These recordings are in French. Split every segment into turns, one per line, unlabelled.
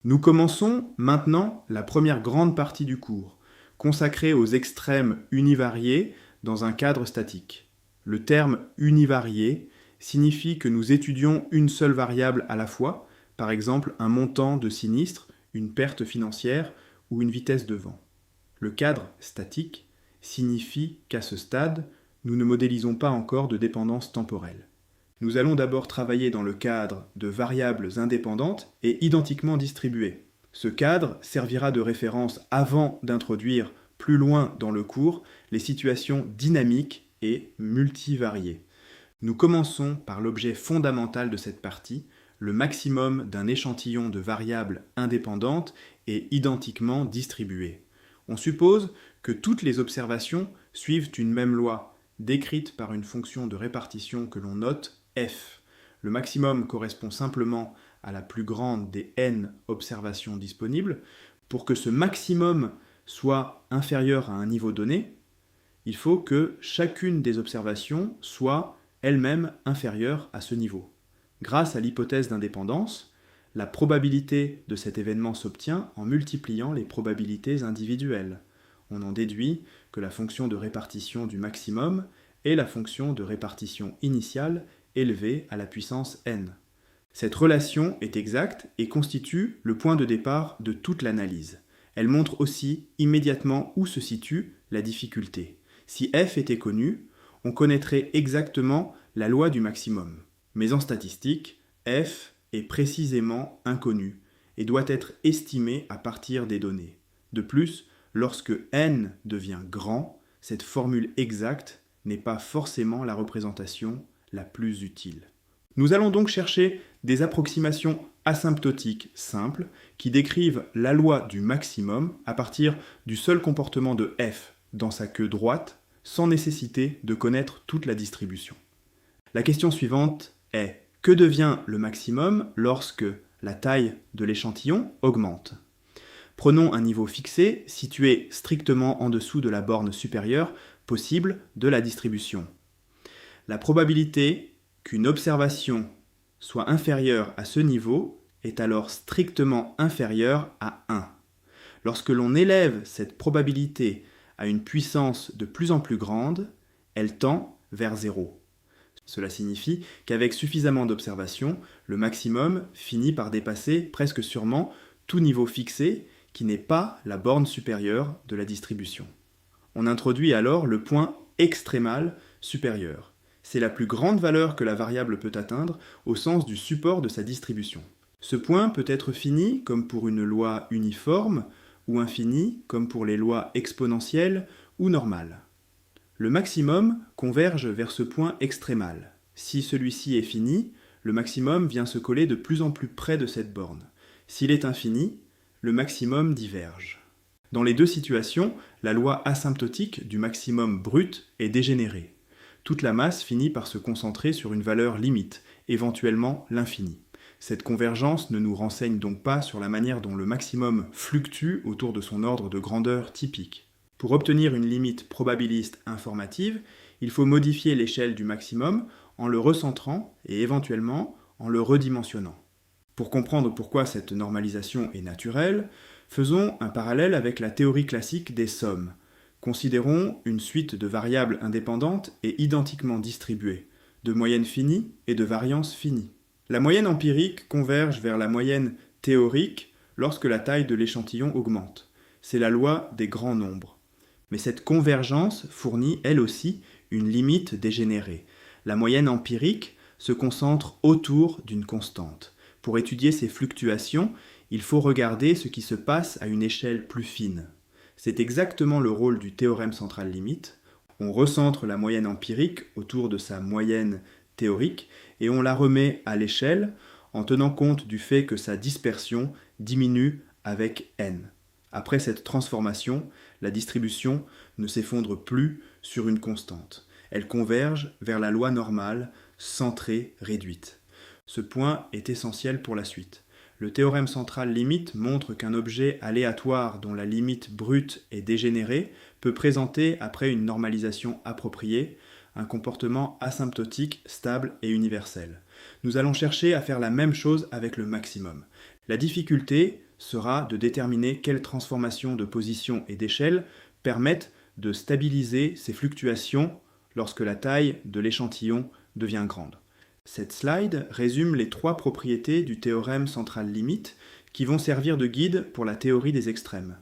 Nous commençons maintenant la première grande partie du cours, consacrée aux extrêmes univariés dans un cadre statique. Le terme univarié signifie que nous étudions une seule variable à la fois, par exemple un montant de sinistre, une perte financière ou une vitesse de vent. Le cadre statique signifie qu'à ce stade, nous ne modélisons pas encore de dépendance temporelle. Nous allons d'abord travailler dans le cadre de variables indépendantes et identiquement distribuées. Ce cadre servira de référence avant d'introduire plus loin dans le cours les situations dynamiques et multivariées. Nous commençons par l'objet fondamental de cette partie, le maximum d'un échantillon de variables indépendantes et identiquement distribuées. On suppose que toutes les observations suivent une même loi, décrite par une fonction de répartition que l'on note f. Le maximum correspond simplement à la plus grande des n observations disponibles. Pour que ce maximum soit inférieur à un niveau donné, il faut que chacune des observations soit elle-même inférieure à ce niveau. Grâce à l'hypothèse d'indépendance, la probabilité de cet événement s'obtient en multipliant les probabilités individuelles. On en déduit que la fonction de répartition du maximum est la fonction de répartition initiale élevée à la puissance n. Cette relation est exacte et constitue le point de départ de toute l'analyse. Elle montre aussi immédiatement où se situe la difficulté. Si f était connu, on connaîtrait exactement la loi du maximum. Mais en statistique, f est précisément inconnu et doit être estimé à partir des données. De plus, lorsque n devient grand, cette formule exacte n'est pas forcément la représentation la plus utile. Nous allons donc chercher des approximations asymptotiques simples qui décrivent la loi du maximum à partir du seul comportement de f dans sa queue droite, sans nécessité de connaître toute la distribution. La question suivante est: que devient le maximum lorsque la taille de l'échantillon augmente? Prenons un niveau fixé, situé strictement en dessous de la borne supérieure possible de la distribution. La probabilité qu'une observation soit inférieure à ce niveau est alors strictement inférieure à 1. Lorsque l'on élève cette probabilité à une puissance de plus en plus grande, elle tend vers 0. Cela signifie qu'avec suffisamment d'observations, le maximum finit par dépasser presque sûrement tout niveau fixé qui n'est pas la borne supérieure de la distribution. On introduit alors le point extrémal supérieur. C'est la plus grande valeur que la variable peut atteindre au sens du support de sa distribution. Ce point peut être fini comme pour une loi uniforme ou infini comme pour les lois exponentielles ou normales. Le maximum converge vers ce point extrémal. Si celui-ci est fini, le maximum vient se coller de plus en plus près de cette borne. S'il est infini, le maximum diverge. Dans les deux situations, la loi asymptotique du maximum brut est dégénérée. Toute la masse finit par se concentrer sur une valeur limite, éventuellement l'infini. Cette convergence ne nous renseigne donc pas sur la manière dont le maximum fluctue autour de son ordre de grandeur typique. Pour obtenir une limite probabiliste informative, il faut modifier l'échelle du maximum en le recentrant et éventuellement en le redimensionnant. Pour comprendre pourquoi cette normalisation est naturelle, faisons un parallèle avec la théorie classique des sommes. Considérons une suite de variables indépendantes et identiquement distribuées, de moyenne finie et de variance finie. La moyenne empirique converge vers la moyenne théorique lorsque la taille de l'échantillon augmente. C'est la loi des grands nombres. Mais cette convergence fournit elle aussi une limite dégénérée. La moyenne empirique se concentre autour d'une constante. Pour étudier ces fluctuations, il faut regarder ce qui se passe à une échelle plus fine. C'est exactement le rôle du théorème central limite. On recentre la moyenne empirique autour de sa moyenne théorique et on la remet à l'échelle en tenant compte du fait que sa dispersion diminue avec n. Après cette transformation, la distribution ne s'effondre plus sur une constante. Elle converge vers la loi normale, centrée, réduite. Ce point est essentiel pour la suite. Le théorème central limite montre qu'un objet aléatoire dont la limite brute est dégénérée peut présenter, après une normalisation appropriée, un comportement asymptotique, stable et universel. Nous allons chercher à faire la même chose avec le maximum. La difficulté sera de déterminer quelles transformations de position et d'échelle permettent de stabiliser ces fluctuations lorsque la taille de l'échantillon devient grande. Cette slide résume les 3 propriétés du théorème central limite qui vont servir de guide pour la théorie des extrêmes.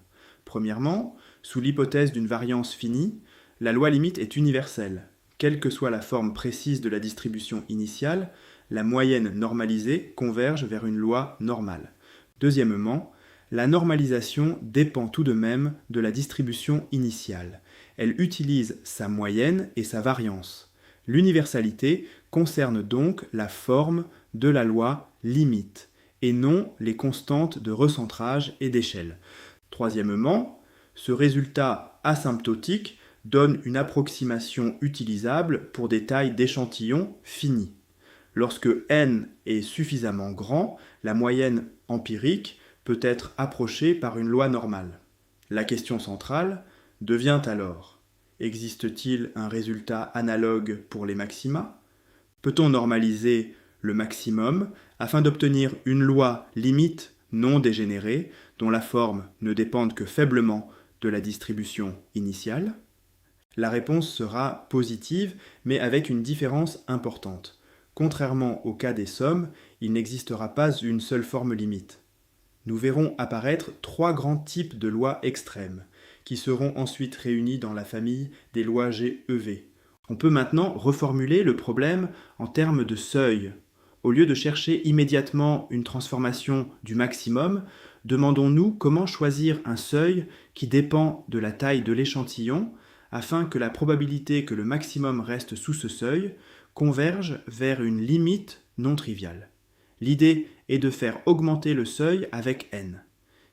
Premièrement, sous l'hypothèse d'une variance finie, la loi limite est universelle. Quelle que soit la forme précise de la distribution initiale, la moyenne normalisée converge vers une loi normale. Deuxièmement, la normalisation dépend tout de même de la distribution initiale. Elle utilise sa moyenne et sa variance. L'universalité concerne donc la forme de la loi limite, et non les constantes de recentrage et d'échelle. Troisièmement, ce résultat asymptotique donne une approximation utilisable pour des tailles d'échantillons finies. Lorsque n est suffisamment grand, la moyenne empirique peut être approchée par une loi normale. La question centrale devient alors: existe-t-il un résultat analogue pour les maxima? Peut-on normaliser le maximum afin d'obtenir une loi limite non dégénérée dont la forme ne dépende que faiblement de la distribution initiale? La réponse sera positive, mais avec une différence importante. Contrairement au cas des sommes, il n'existera pas une seule forme limite. Nous verrons apparaître 3 grands types de lois extrêmes, qui seront ensuite réunis dans la famille des lois GEV. On peut maintenant reformuler le problème en termes de seuil. Au lieu de chercher immédiatement une transformation du maximum, demandons-nous comment choisir un seuil qui dépend de la taille de l'échantillon afin que la probabilité que le maximum reste sous ce seuil converge vers une limite non triviale. L'idée est de faire augmenter le seuil avec n.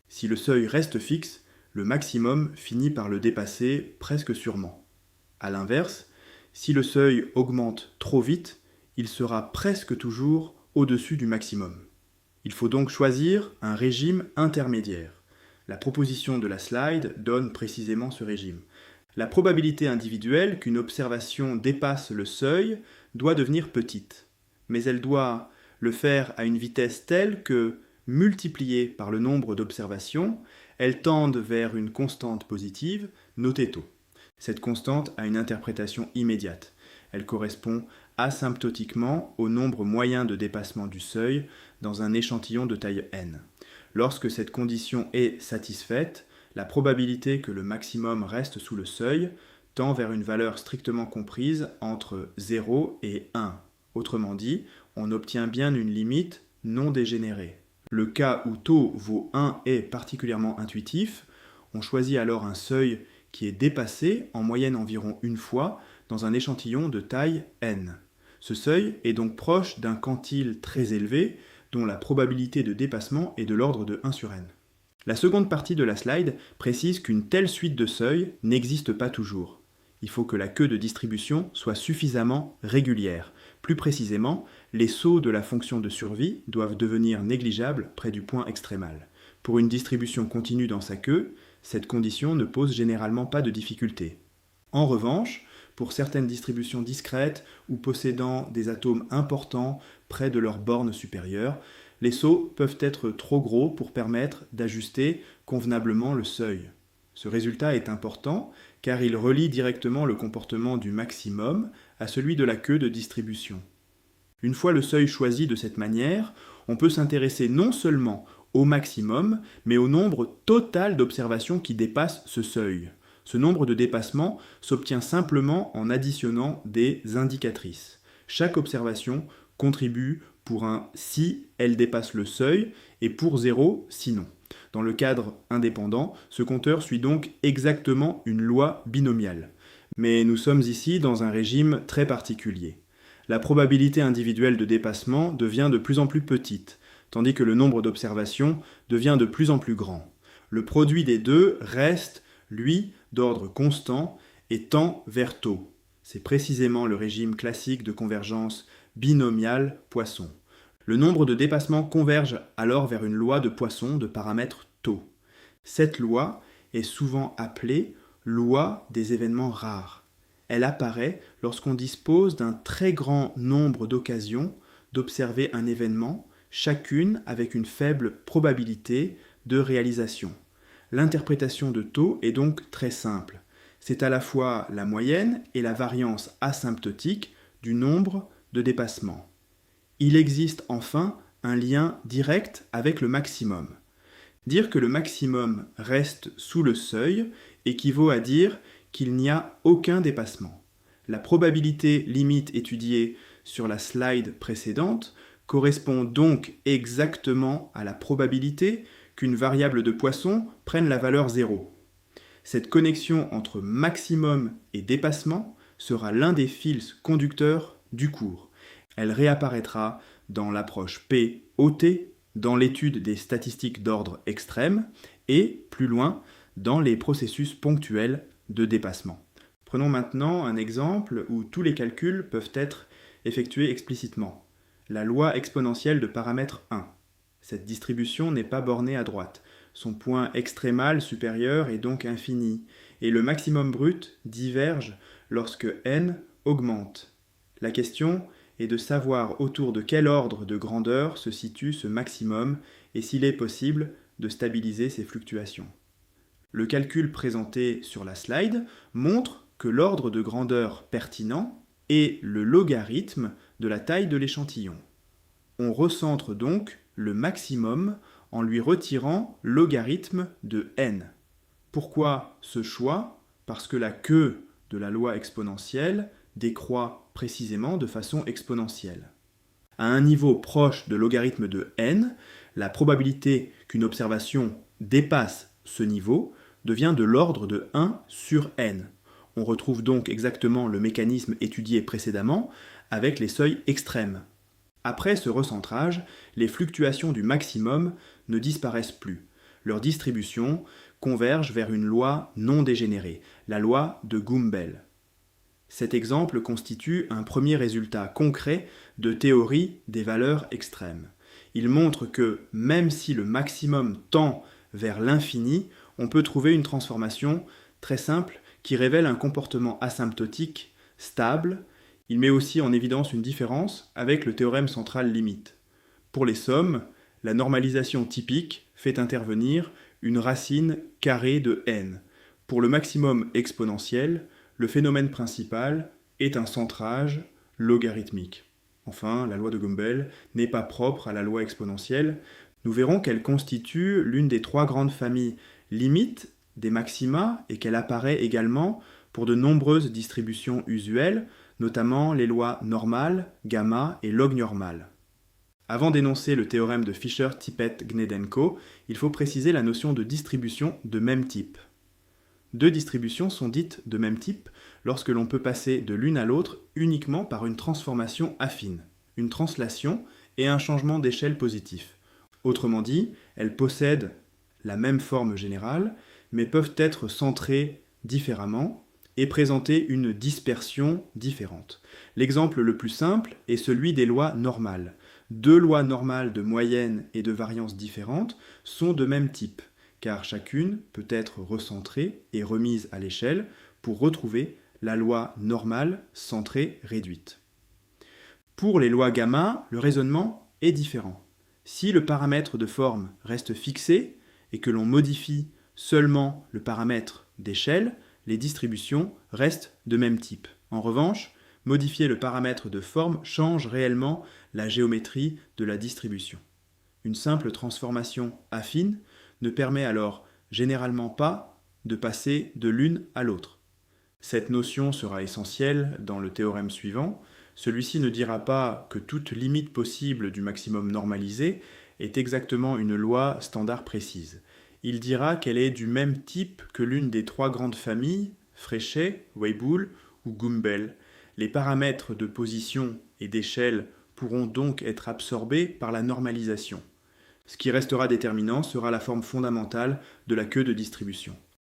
Si le seuil reste fixe, le maximum finit par le dépasser presque sûrement. A l'inverse, si le seuil augmente trop vite, il sera presque toujours au-dessus du maximum. Il faut donc choisir un régime intermédiaire. La proposition de la slide donne précisément ce régime. La probabilité individuelle qu'une observation dépasse le seuil doit devenir petite, mais elle doit le faire à une vitesse telle que, multipliée par le nombre d'observations, elle tende vers une constante positive, notée tau. Cette constante a une interprétation immédiate. Elle correspond asymptotiquement au nombre moyen de dépassement du seuil dans un échantillon de taille n. Lorsque cette condition est satisfaite, la probabilité que le maximum reste sous le seuil tend vers une valeur strictement comprise entre 0 et 1. Autrement dit, on obtient bien une limite non dégénérée. Le cas où tau vaut 1 est particulièrement intuitif. On choisit alors un seuil qui est dépassé en moyenne environ une fois dans un échantillon de taille n. Ce seuil est donc proche d'un quantile très élevé dont la probabilité de dépassement est de l'ordre de 1 sur n. La seconde partie de la slide précise qu'une telle suite de seuils n'existe pas toujours. Il faut que la queue de distribution soit suffisamment régulière. Plus précisément, les sauts de la fonction de survie doivent devenir négligeables près du point extrémal. Pour une distribution continue dans sa queue, cette condition ne pose généralement pas de difficulté. En revanche, pour certaines distributions discrètes ou possédant des atomes importants près de leur borne supérieure, les sauts peuvent être trop gros pour permettre d'ajuster convenablement le seuil. Ce résultat est important car il relie directement le comportement du maximum à celui de la queue de distribution. Une fois le seuil choisi de cette manière, on peut s'intéresser non seulement au maximum, mais au nombre total d'observations qui dépassent ce seuil. Ce nombre de dépassements s'obtient simplement en additionnant des indicatrices. Chaque observation contribue pour un si elle dépasse le seuil et pour 0 sinon. Dans le cadre indépendant, ce compteur suit donc exactement une loi binomiale. Mais nous sommes ici dans un régime très particulier. La probabilité individuelle de dépassement devient de plus en plus petite, tandis que le nombre d'observations devient de plus en plus grand. Le produit des deux reste, lui, d'ordre constant et tend vers tau. C'est précisément le régime classique de convergence binomiale Poisson. Le nombre de dépassements converge alors vers une loi de Poisson de paramètre tau. Cette loi est souvent appelée loi des événements rares. Elle apparaît lorsqu'on dispose d'un très grand nombre d'occasions d'observer un événement, chacune avec une faible probabilité de réalisation. L'interprétation de taux est donc très simple. C'est à la fois la moyenne et la variance asymptotique du nombre de dépassements. Il existe enfin un lien direct avec le maximum. Dire que le maximum reste sous le seuil équivaut à dire qu'il n'y a aucun dépassement. La probabilité limite étudiée sur la slide précédente correspond donc exactement à la probabilité qu'une variable de Poisson prenne la valeur 0. Cette connexion entre maximum et dépassement sera l'un des fils conducteurs du cours. Elle réapparaîtra dans l'approche P-OT, dans l'étude des statistiques d'ordre extrême et, plus loin, dans les processus ponctuels de dépassement. Prenons maintenant un exemple où tous les calculs peuvent être effectués explicitement. La loi exponentielle de paramètre 1. Cette distribution n'est pas bornée à droite. Son point extrémal supérieur est donc infini, et le maximum brut diverge lorsque n augmente. La question est de savoir autour de quel ordre de grandeur se situe ce maximum et s'il est possible de stabiliser ces fluctuations. Le calcul présenté sur la slide montre que l'ordre de grandeur pertinent est le logarithme de la taille de l'échantillon. On recentre donc le maximum en lui retirant logarithme de n. Pourquoi ce choix ? Parce que la queue de la loi exponentielle décroît précisément de façon exponentielle. À un niveau proche de logarithme de n, la probabilité qu'une observation dépasse ce niveau devient de l'ordre de 1 sur n. On retrouve donc exactement le mécanisme étudié précédemment avec les seuils extrêmes. Après ce recentrage, les fluctuations du maximum ne disparaissent plus. Leur distribution converge vers une loi non dégénérée, la loi de Gumbel. Cet exemple constitue un premier résultat concret de théorie des valeurs extrêmes. Il montre que, même si le maximum tend vers l'infini, on peut trouver une transformation très simple qui révèle un comportement asymptotique stable. Il met aussi en évidence une différence avec le théorème central limite. Pour les sommes, la normalisation typique fait intervenir une racine carrée de n. Pour le maximum exponentiel, le phénomène principal est un centrage logarithmique. Enfin, la loi de Gumbel n'est pas propre à la loi exponentielle. Nous verrons qu'elle constitue l'une des trois grandes familles limites des maxima et qu'elle apparaît également pour de nombreuses distributions usuelles, notamment les lois normales, gamma et log normal. Avant d'énoncer le théorème de Fischer-Tippett-Gnedenko, il faut préciser la notion de distribution de même type. Deux distributions sont dites de même type lorsque l'on peut passer de l'une à l'autre uniquement par une transformation affine, une translation et un changement d'échelle positif. Autrement dit, elles possèdent la même forme générale, mais peuvent être centrées différemment et présenter une dispersion différente. L'exemple le plus simple est celui des lois normales. Deux lois normales de moyenne et de variance différentes sont de même type, car chacune peut être recentrée et remise à l'échelle pour retrouver la loi normale centrée réduite. Pour les lois gamma, le raisonnement est différent. Si le paramètre de forme reste fixé et que l'on modifie seulement le paramètre d'échelle, les distributions restent de même type. En revanche, modifier le paramètre de forme change réellement la géométrie de la distribution. Une simple transformation affine ne permet alors généralement pas de passer de l'une à l'autre. Cette notion sera essentielle dans le théorème suivant. Celui-ci ne dira pas que toute limite possible du maximum normalisé est exactement une loi standard précise. Il dira qu'elle est du même type que l'une des trois grandes familles, Fréchet, Weibull ou Gumbel. Les paramètres de position et d'échelle pourront donc être absorbés par la normalisation. Ce qui restera déterminant sera la forme fondamentale de la queue de distribution.